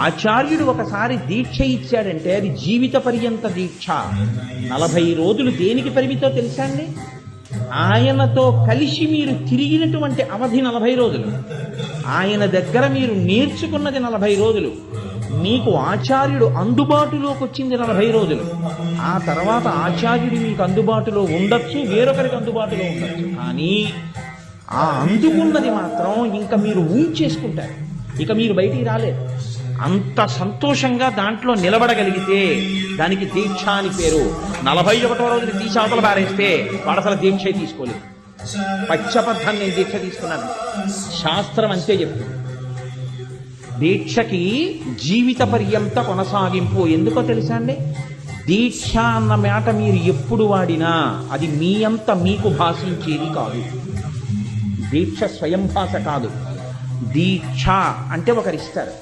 ఆచార్యుడు ఒకసారి దీక్ష ఇచ్చాడంటే అది జీవిత పర్యంత దీక్ష. 40 రోజులు దేనికి పరిమితో తెలుసా అండి? ఆయనతో కలిసి మీరు తిరిగినటువంటి అవధి 40 రోజులు, ఆయన దగ్గర మీరు నేర్చుకున్నది 40 రోజులు, మీకు ఆచార్యుడు అందుబాటులోకి వచ్చింది 40 రోజులు. ఆ తర్వాత ఆచార్యుడు మీకు అందుబాటులో ఉండొచ్చు, వేరొకరికి అందుబాటులో ఉండొచ్చు, కానీ ఆ అందుకున్నది మాత్రం ఇంకా మీరు ఊంచేసుకుంటారు, ఇక మీరు బయటికి రాలేరు. అంత సంతోషంగా దాంట్లో నిలబడగలిగితే దానికి దీక్ష అని పేరు. 41వ రోజుని తీసి అవతల పారేస్తే వాడు అసలు దీక్ష తీసుకోలేదు. పచ్చబద్ధం నేను దీక్ష తీసుకున్నాను, శాస్త్రం అంతే చెప్తుంది. దీక్షకి జీవిత పర్యంత కొనసాగింపు. ఎందుకో తెలుసా అండి? దీక్ష అన్న మాట మీరు ఎప్పుడు వాడినా అది మీ అంత మీకు భాషించేది కాదు. దీక్ష స్వయం భాష కాదు. దీక్ష అంటే ఒకరిస్తారు,